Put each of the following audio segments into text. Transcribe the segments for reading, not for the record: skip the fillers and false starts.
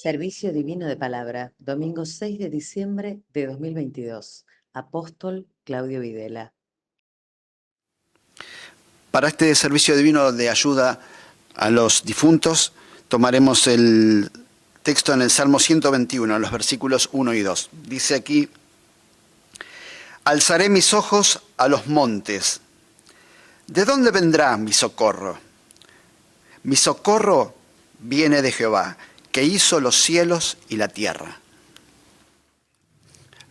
Servicio Divino de Palabra, domingo 6 de diciembre de 2022. Apóstol Claudio Videla. Para este servicio divino de ayuda a los difuntos, tomaremos el texto en el Salmo 121, los versículos 1 y 2. Dice aquí: alzaré mis ojos a los montes. ¿De dónde vendrá mi socorro? Mi socorro viene de Jehová, que hizo los cielos y la tierra.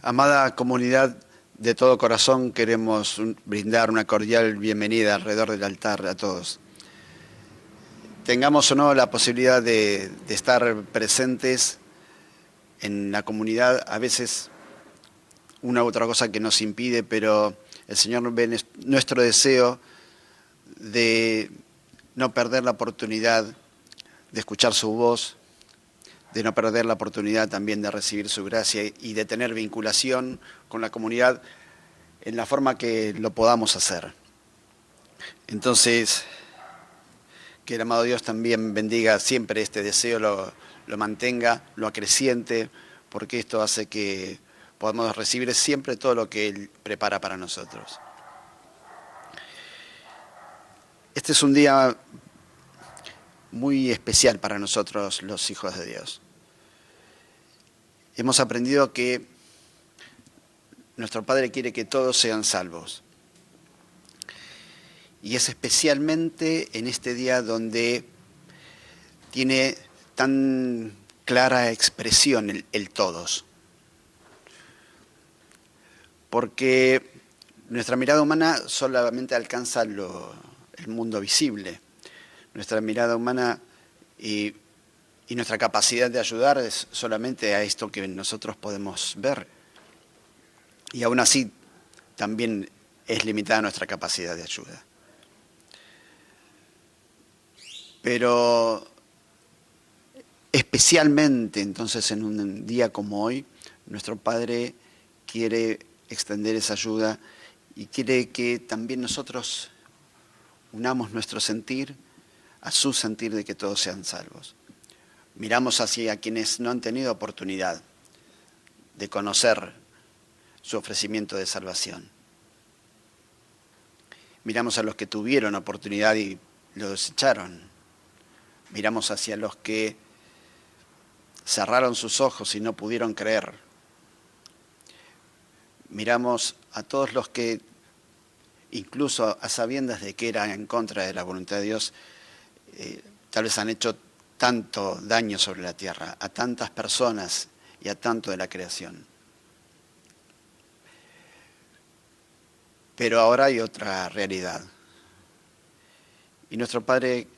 Amada comunidad, de todo corazón queremos brindar una cordial bienvenida alrededor del altar a todos. Tengamos o no la posibilidad de estar presentes en la comunidad, a veces una u otra cosa que nos impide, pero el Señor ve nuestro deseo de no perder la oportunidad de escuchar su voz, de no perder la oportunidad también de recibir su gracia y de tener vinculación con la comunidad en la forma que lo podamos hacer. Entonces, que el amado Dios también bendiga siempre este deseo, lo mantenga, lo acreciente, porque esto hace que podamos recibir siempre todo lo que Él prepara para nosotros. Este es un día muy especial para nosotros, los hijos de Dios. Hemos aprendido que nuestro Padre quiere que todos sean salvos. Y es especialmente en este día donde tiene tan clara expresión el todos. Porque nuestra mirada humana solamente alcanza el mundo visible. Nuestra mirada humana y nuestra capacidad de ayudar es solamente a esto que nosotros podemos ver. Y aún así también es limitada nuestra capacidad de ayuda. Pero especialmente entonces en un día como hoy, nuestro Padre quiere extender esa ayuda y quiere que también nosotros unamos nuestro sentir a su sentir de que todos sean salvos. Miramos hacia quienes no han tenido oportunidad de conocer su ofrecimiento de salvación. Miramos a los que tuvieron oportunidad y lo desecharon. Miramos hacia los que cerraron sus ojos y no pudieron creer. Miramos a todos los que, incluso a sabiendas de que eran en contra de la voluntad de Dios, tal vez han hecho tanto daño sobre la tierra, a tantas personas y a tanto de la creación. Pero ahora hay otra realidad. Y nuestro Padre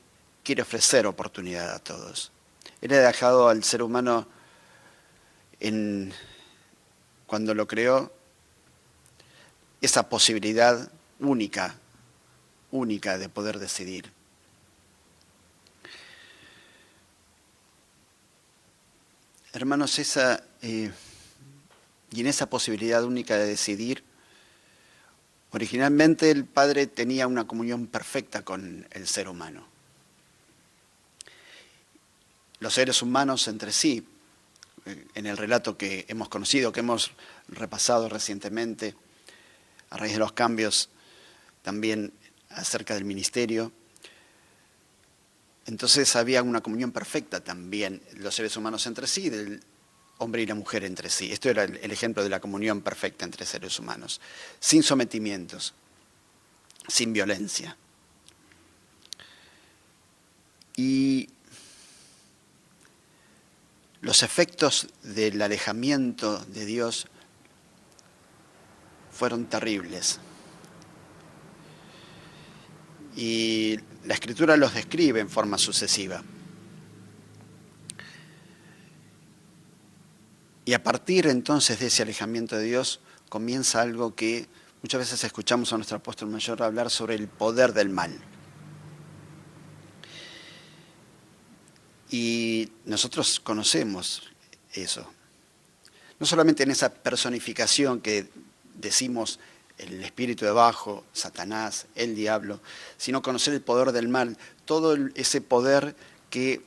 quiere ofrecer oportunidad a todos. Él ha dejado al ser humano, cuando lo creó, esa posibilidad única de poder decidir. Hermanos, y en esa posibilidad única de decidir, originalmente el Padre tenía una comunión perfecta con el ser humano. Los seres humanos entre sí, en el relato que hemos conocido, que hemos repasado recientemente, a raíz de los cambios también acerca del ministerio, entonces había una comunión perfecta también, los seres humanos entre sí, del hombre y la mujer entre sí. Esto era el ejemplo de la comunión perfecta entre seres humanos, sin sometimientos, sin violencia. Y los efectos del alejamiento de Dios fueron terribles. Y la Escritura los describe en forma sucesiva. Y a partir entonces de ese alejamiento de Dios comienza algo que muchas veces escuchamos a nuestro apóstol mayor hablar sobre el poder del mal. Y nosotros conocemos eso. No solamente en esa personificación que decimos el espíritu de abajo, Satanás, el diablo, sino conocer el poder del mal, todo ese poder que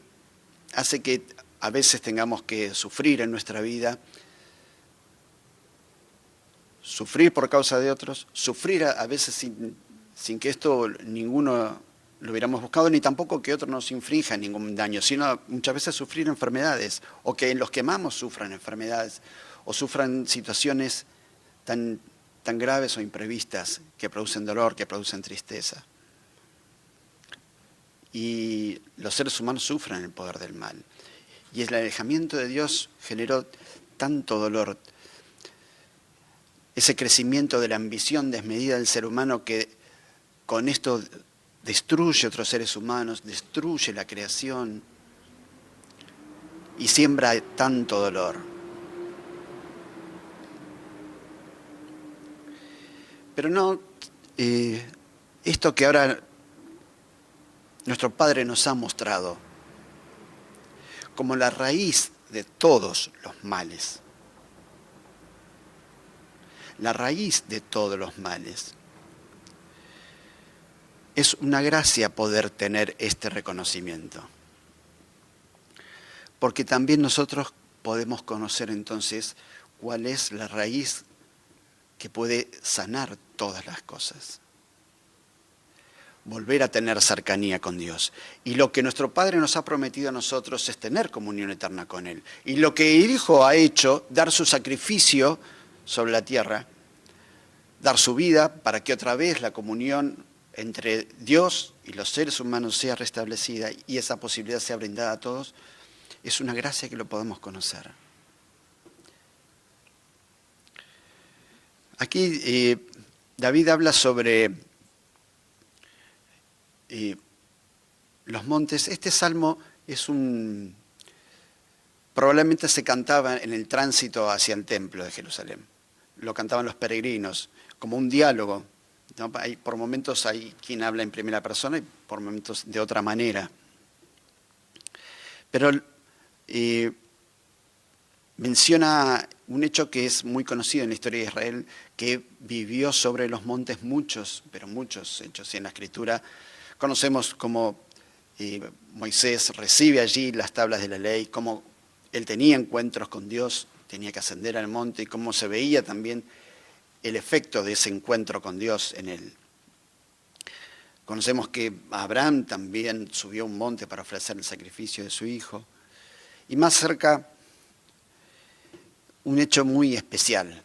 hace que a veces tengamos que sufrir en nuestra vida, sufrir por causa de otros, sufrir a veces sin que esto ninguno lo hubiéramos buscado, ni tampoco que otro nos infrinja ningún daño, sino muchas veces sufrir enfermedades, o que los que amamos sufran enfermedades, o sufran situaciones tan graves o imprevistas que producen dolor, que producen tristeza. Y los seres humanos sufren el poder del mal. Y el alejamiento de Dios generó tanto dolor, ese crecimiento de la ambición desmedida del ser humano que con esto destruye otros seres humanos, destruye la creación y siembra tanto dolor. Pero no, esto que ahora nuestro Padre nos ha mostrado como la raíz de todos los males. La raíz de todos los males. Es una gracia poder tener este reconocimiento. Porque también nosotros podemos conocer entonces cuál es la raíz que puede sanar todas las cosas. Volver a tener cercanía con Dios. Y lo que nuestro Padre nos ha prometido a nosotros es tener comunión eterna con Él. Y lo que el Hijo ha hecho, dar su sacrificio sobre la tierra, dar su vida para que otra vez la comunión entre Dios y los seres humanos sea restablecida y esa posibilidad sea brindada a todos, es una gracia que lo podamos conocer. Aquí David habla sobre los montes. Este salmo probablemente se cantaba en el tránsito hacia el templo de Jerusalén. Lo cantaban los peregrinos, como un diálogo, ¿no? Por momentos hay quien habla en primera persona y por momentos de otra manera. Pero menciona un hecho que es muy conocido en la historia de Israel, que vivió sobre los montes muchos hechos. Y en la Escritura conocemos cómo Moisés recibe allí las tablas de la ley, cómo él tenía encuentros con Dios, tenía que ascender al monte y cómo se veía también el efecto de ese encuentro con Dios en él. Conocemos que Abraham también subió a un monte para ofrecer el sacrificio de su hijo. Y más cerca, un hecho muy especial.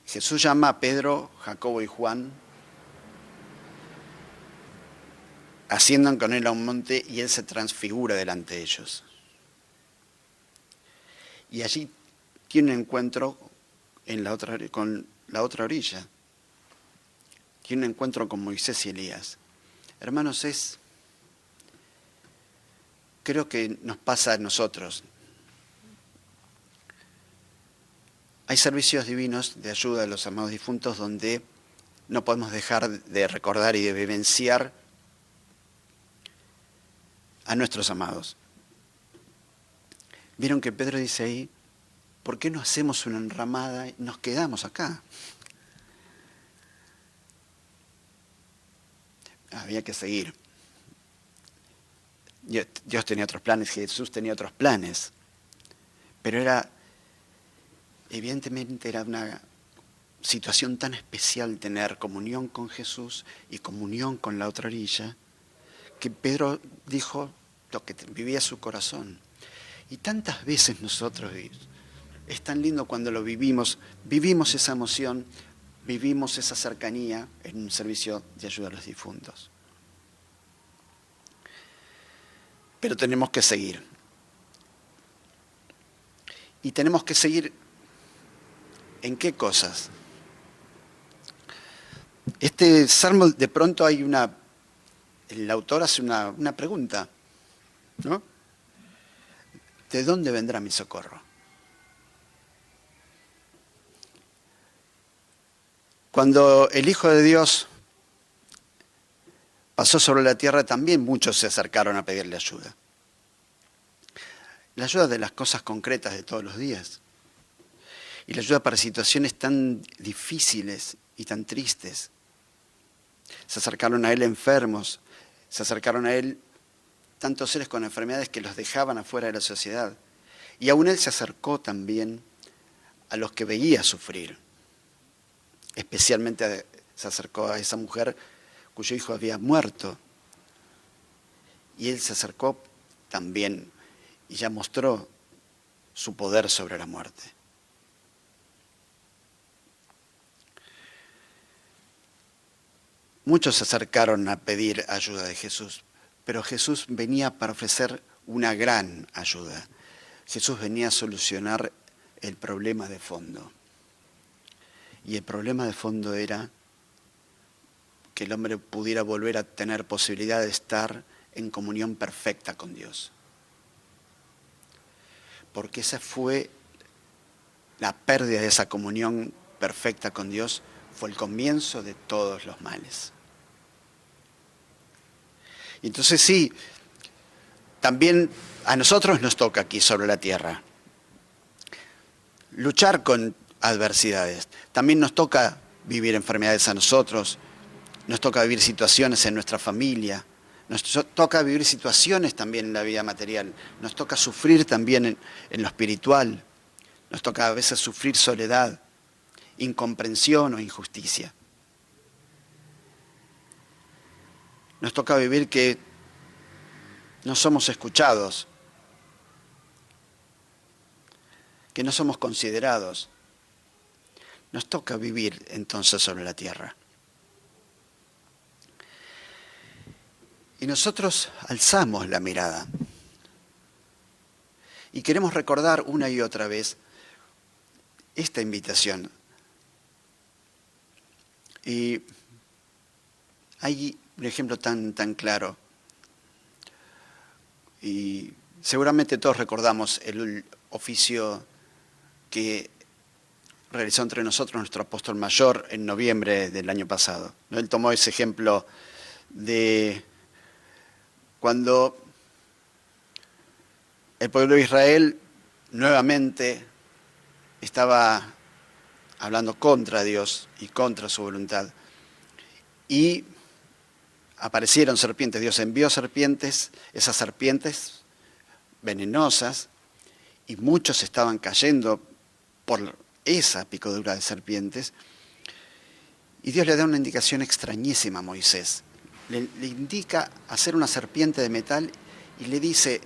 Jesús llama a Pedro, Jacobo y Juan, asciendan con él a un monte y él se transfigura delante de ellos. Y allí tiene un encuentro con la otra orilla. Tiene un encuentro con Moisés y Elías. Hermanos, creo que nos pasa a nosotros. Hay servicios divinos de ayuda a los amados difuntos donde no podemos dejar de recordar y de vivenciar a nuestros amados. Vieron que Pedro dice ahí, ¿por qué no hacemos una enramada y nos quedamos acá? Había que seguir. Dios tenía otros planes, Jesús tenía otros planes, pero evidentemente era una situación tan especial tener comunión con Jesús y comunión con la otra orilla, que Pedro dijo lo que vivía su corazón. Y tantas veces nosotros, es tan lindo cuando lo vivimos esa emoción, vivimos esa cercanía en un servicio de ayuda a los difuntos. Pero tenemos que seguir. Y tenemos que seguir ¿en qué cosas? Este salmo, de pronto el autor hace una pregunta, ¿no? ¿De dónde vendrá mi socorro? Cuando el Hijo de Dios pasó sobre la tierra, también muchos se acercaron a pedirle ayuda. La ayuda de las cosas concretas de todos los días. Y la ayuda para situaciones tan difíciles y tan tristes. Se acercaron a Él enfermos, se acercaron a Él tantos seres con enfermedades que los dejaban afuera de la sociedad. Y aún él se acercó también a los que veía sufrir. Especialmente se acercó a esa mujer cuyo hijo había muerto. Y él se acercó también y ya mostró su poder sobre la muerte. Muchos se acercaron a pedir ayuda de Jesús, pero Jesús venía para ofrecer una gran ayuda. Jesús venía a solucionar el problema de fondo. Y el problema de fondo era que el hombre pudiera volver a tener posibilidad de estar en comunión perfecta con Dios. Porque esa fue la pérdida de esa comunión perfecta con Dios, fue el comienzo de todos los males. Y entonces sí, también a nosotros nos toca aquí sobre la tierra luchar con adversidades. También nos toca vivir enfermedades a nosotros, nos toca vivir situaciones en nuestra familia, nos toca vivir situaciones también en la vida material, nos toca sufrir también en lo espiritual, nos toca a veces sufrir soledad, incomprensión o injusticia. Nos toca vivir que no somos escuchados, que no somos considerados. Nos toca vivir entonces sobre la tierra. Y nosotros alzamos la mirada y queremos recordar una y otra vez esta invitación. Y hay un ejemplo tan claro. Y seguramente todos recordamos el oficio que realizó entre nosotros nuestro apóstol mayor en noviembre del año pasado. Él tomó ese ejemplo de cuando el pueblo de Israel nuevamente estaba hablando contra Dios y contra su voluntad. Y aparecieron serpientes, Dios envió serpientes, esas serpientes venenosas, y muchos estaban cayendo por esa picadura de serpientes. Y Dios le da una indicación extrañísima a Moisés. Le indica hacer una serpiente de metal y le dice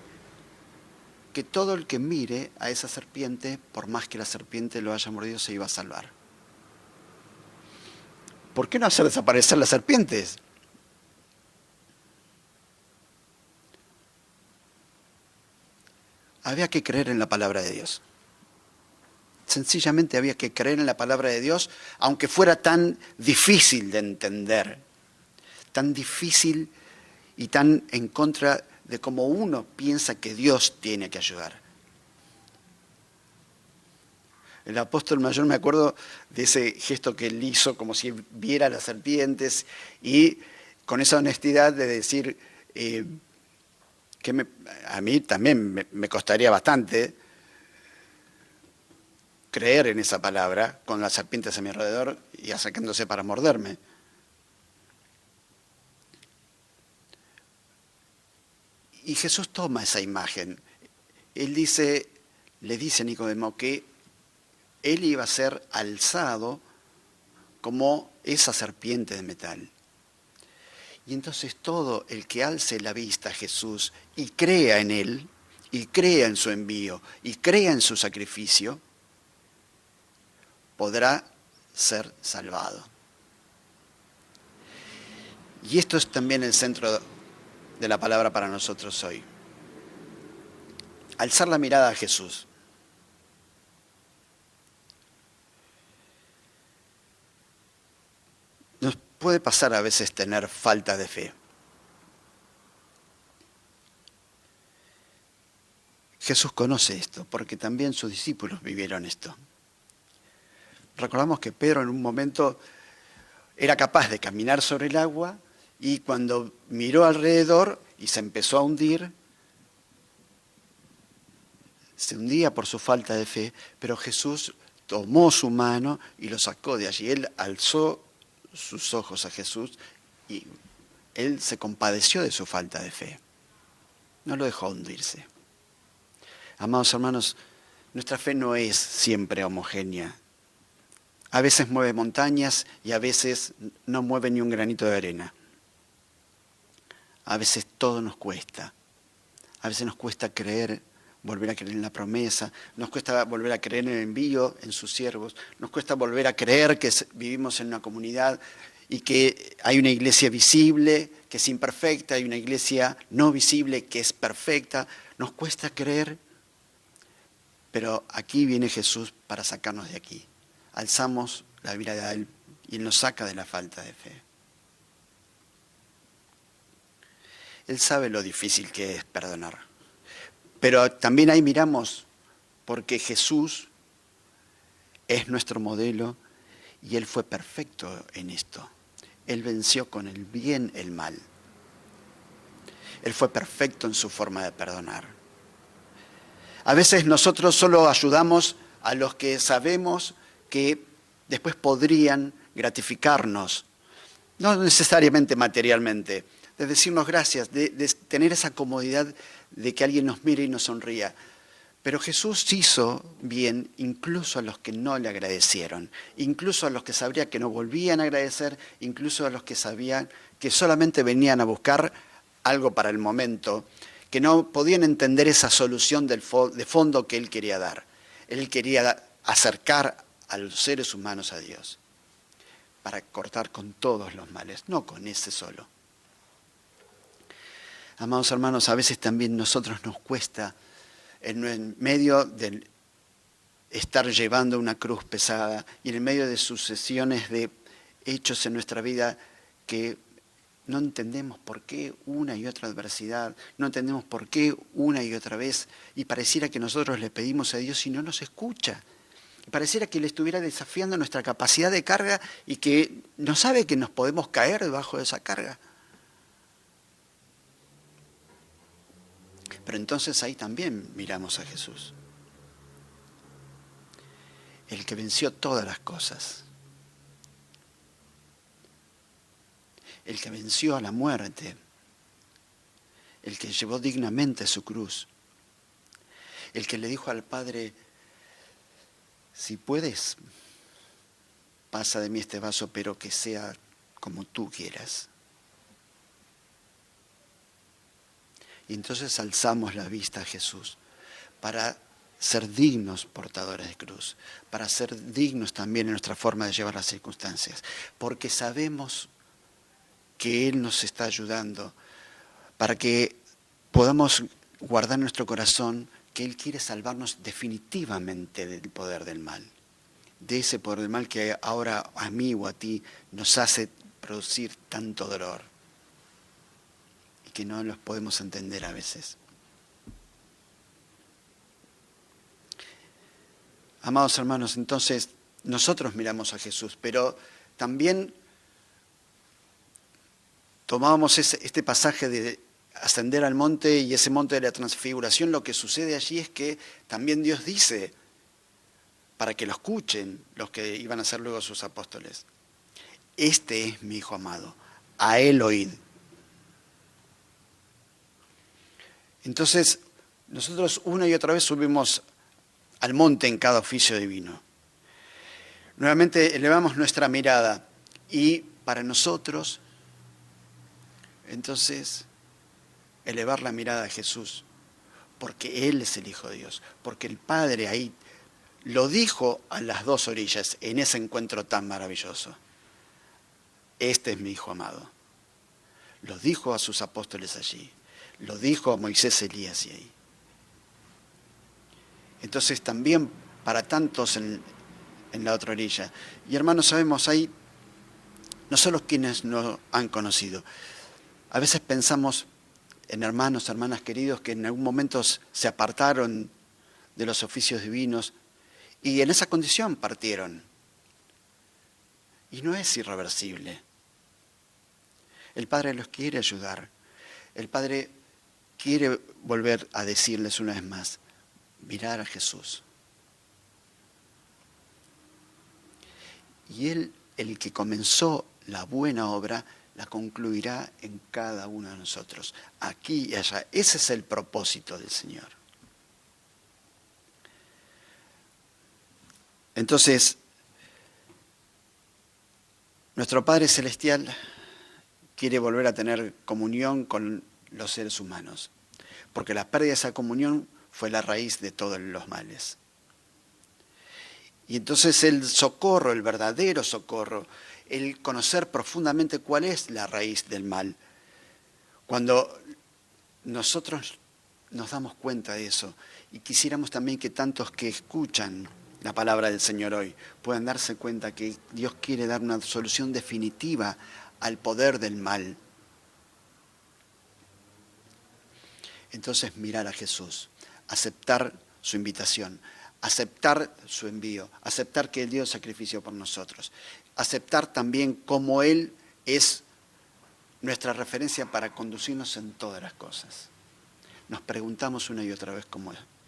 que todo el que mire a esa serpiente, por más que la serpiente lo haya mordido, se iba a salvar. ¿Por qué no hacer desaparecer las serpientes? Había que creer en la palabra de Dios. Sencillamente había que creer en la palabra de Dios, aunque fuera tan difícil de entender, tan difícil y tan en contra de cómo uno piensa que Dios tiene que ayudar. El apóstol mayor, me acuerdo de ese gesto que él hizo, como si viera las serpientes, y con esa honestidad de decir que a mí también me costaría bastante creer en esa palabra, con las serpientes a mi alrededor y acercándose para morderme. Y Jesús toma esa imagen. Él le dice a Nicodemo que él iba a ser alzado como esa serpiente de metal. Y entonces todo el que alce la vista a Jesús y crea en él, y crea en su envío, y crea en su sacrificio, podrá ser salvado. Y esto es también el centro de la palabra para nosotros hoy. Alzar la mirada a Jesús. Nos puede pasar a veces tener falta de fe. Jesús conoce esto, porque también sus discípulos vivieron esto. Recordamos que Pedro en un momento era capaz de caminar sobre el agua y cuando miró alrededor y se empezó a hundir, se hundía por su falta de fe, pero Jesús tomó su mano y lo sacó de allí. Él alzó sus ojos a Jesús y él se compadeció de su falta de fe. no lo dejó hundirse. Amados hermanos, nuestra fe no es siempre homogénea. A veces mueve montañas y a veces no mueve ni un granito de arena. A veces todo nos cuesta. A veces nos cuesta creer, volver a creer en la promesa. Nos cuesta volver a creer en el envío, en sus siervos. Nos cuesta volver a creer que vivimos en una comunidad y que hay una iglesia visible, que es imperfecta, hay una iglesia no visible, que es perfecta. Nos cuesta creer, pero aquí viene Jesús para sacarnos de aquí. Alzamos la mirada a Él y Él nos saca de la falta de fe. Él sabe lo difícil que es perdonar. Pero también ahí miramos, porque Jesús es nuestro modelo y Él fue perfecto en esto. Él venció con el bien el mal. Él fue perfecto en su forma de perdonar. A veces nosotros solo ayudamos a los que sabemos que después podrían gratificarnos, no necesariamente materialmente, de decirnos gracias, de tener esa comodidad de que alguien nos mire y nos sonría. Pero Jesús hizo bien incluso a los que no le agradecieron, incluso a los que sabría que no volvían a agradecer, incluso a los que sabían que solamente venían a buscar algo para el momento, que no podían entender esa solución de fondo que Él quería dar. Él quería acercar a los seres humanos a Dios, para cortar con todos los males, no con ese solo. Amados hermanos, a veces también nosotros nos cuesta, en medio de estar llevando una cruz pesada y en medio de sucesiones de hechos en nuestra vida que no entendemos por qué una y otra adversidad, no entendemos por qué una y otra vez, y pareciera que nosotros le pedimos a Dios y no nos escucha. Pareciera que le estuviera desafiando nuestra capacidad de carga y que no sabe que nos podemos caer debajo de esa carga. Pero entonces ahí también miramos a Jesús, el que venció todas las cosas, el que venció a la muerte, el que llevó dignamente su cruz, el que le dijo al Padre: si puedes, pasa de mí este vaso, pero que sea como tú quieras. Y entonces alzamos la vista a Jesús para ser dignos portadores de cruz, para ser dignos también en nuestra forma de llevar las circunstancias, porque sabemos que Él nos está ayudando para que podamos guardar en nuestro corazón que Él quiere salvarnos definitivamente del poder del mal, de ese poder del mal que ahora a mí o a ti nos hace producir tanto dolor y que no los podemos entender a veces. Amados hermanos, entonces nosotros miramos a Jesús, pero también tomábamos este pasaje de ascender al monte y ese monte de la transfiguración. Lo que sucede allí es que también Dios dice, para que lo escuchen los que iban a ser luego sus apóstoles: este es mi Hijo amado, a Él oíd. Entonces, nosotros una y otra vez subimos al monte en cada oficio divino. Nuevamente elevamos nuestra mirada y para nosotros, entonces, elevar la mirada a Jesús, porque Él es el Hijo de Dios, porque el Padre ahí lo dijo a las dos orillas en ese encuentro tan maravilloso: este es mi Hijo amado. Lo dijo a sus apóstoles allí, lo dijo a Moisés, Elías y ahí. Entonces también para tantos en la otra orilla. Y hermanos, sabemos, hay no solo quienes no han conocido. A veces pensamos en hermanos, hermanas queridos que en algún momento se apartaron de los oficios divinos y en esa condición partieron. Y no es irreversible. El Padre los quiere ayudar. El Padre quiere volver a decirles una vez más: mirar a Jesús. Y Él, el que comenzó la buena obra la concluirá en cada uno de nosotros, aquí y allá. Ese es el propósito del Señor. Entonces, nuestro Padre Celestial quiere volver a tener comunión con los seres humanos, porque la pérdida de esa comunión fue la raíz de todos los males. Y entonces el socorro, el verdadero socorro, el conocer profundamente cuál es la raíz del mal, cuando nosotros nos damos cuenta de eso, y quisiéramos también que tantos que escuchan la palabra del Señor hoy puedan darse cuenta que Dios quiere dar una solución definitiva al poder del mal. Entonces mirar a Jesús, aceptar su invitación, aceptar su envío, aceptar que Él dio sacrificio por nosotros, aceptar también cómo Él es nuestra referencia para conducirnos en todas las cosas. Nos preguntamos una y otra vez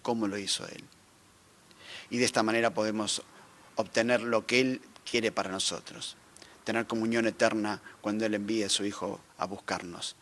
cómo lo hizo Él. Y de esta manera podemos obtener lo que Él quiere para nosotros. Tener comunión eterna cuando Él envíe a su Hijo a buscarnos.